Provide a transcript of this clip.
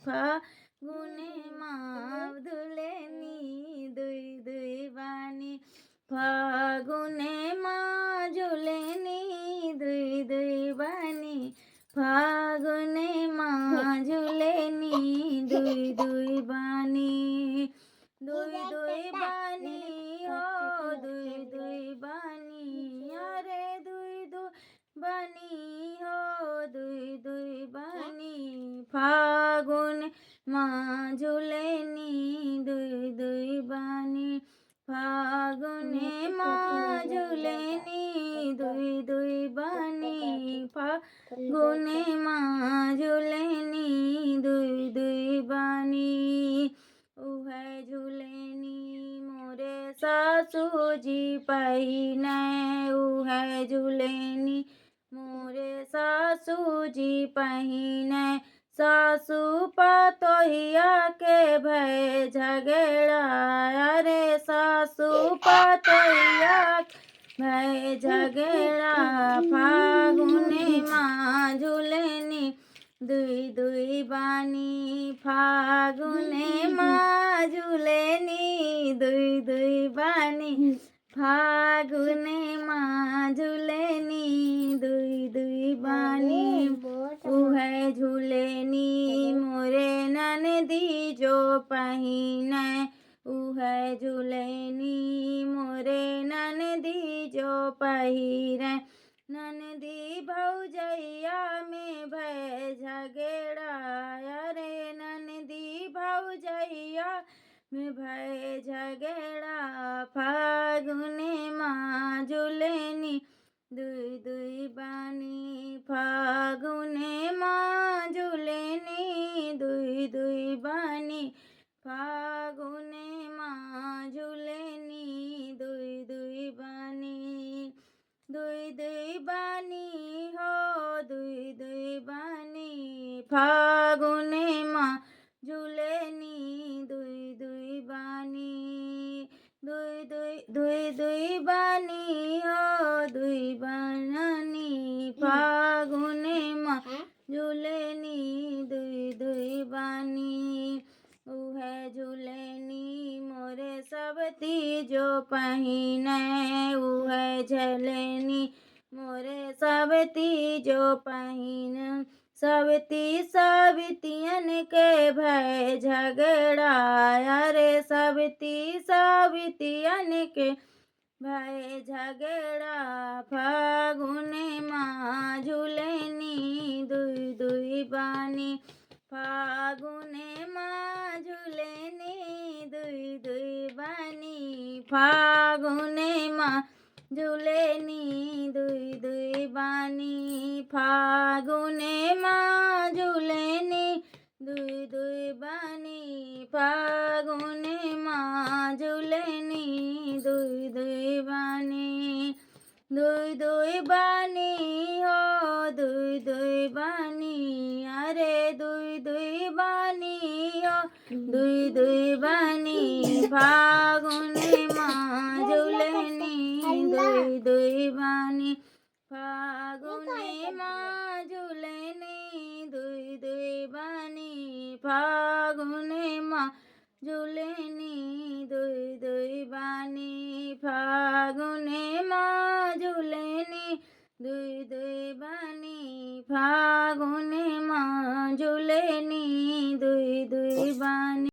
ফাগুনে মা ঝুলেনি দুই দুই বাণী ফাগুনে মা ঝুলেনি দুই দুই বাণী ফাগুনে মা ঝুলেনি দুই দুই বাণী দুই দুই বাণী ও দুই দুই বাণী আরে দুই দুই বাণী ও দুই দুই বাণী ফাগুন মা ঝুলেনি দুই দুই বাণী ফাগুনে মা ঝুলেনি দুই দুই বাণী ফাগুনে মা ঝুলেনি দুই দুই বাণী उहै झूलेनी मोरे सासू जी पहिने उहै झूलेनी मोरे सासू जी पहिने सासू पतोहिया के भय झगड़ा अरे सासू पतोहिया भय झगड़ा फागुने माँ झूलेनी दुई दुई बानी फागुने माँ झूलेनी दुई दुई बानी फागुने माँ झूलेनी दुई दुई बानी उहै झूलेनी मोरे ननदी जो पहिने उहै झूलेनी मोरे ननदी जो पहिरे ननदी भौजैया में भय झगड़ा अरे ननदी भौजैया में भय झगड़ा फागुने माँ झूलेनी दुई दुई बानी फागुने माँ झूलेनी दुई दुई बानी फागुने माँ झूलेनी दुई दुई बानी दुई दुई बानी हो दुई दुई बानी फागुने माँ झूलेनी दुई दुई बानी दुई दुई दुई दुई बानी हो दुई बानी फागुने माँ झूलेनी दुई दुई बानी उहै झूलेनी मोरे सबती जो पहिने उहै झलेनी मोरे सबती जो पहिने सबती सबतियन के भय झगड़ा अरे सबती सबतियन के भय झगड़ा फागुने माँ झूलेनी दुई दुई बानी फागुने माँ झूलेनी दुई दुई बानी फागुने माँ झूलेनी दुई दुई बानी फागुने माँ झूलेनी दुई दुई बानी फागुने माँ झूलेनी दुई दुई बानी दुई दुई बानी हो दुई दुई बानी अरे दुई दुई बानी हो दुई दुई बानी फागुने माँ झूलेनी दुई दुई बानी फागुने माँ झूलेनी दुई दुई बानी फागुने माँ झूलेनी दुई दुई बानी फागुने माँ झूलेनी दुई दुई बानी फागुने माँ झूलेनी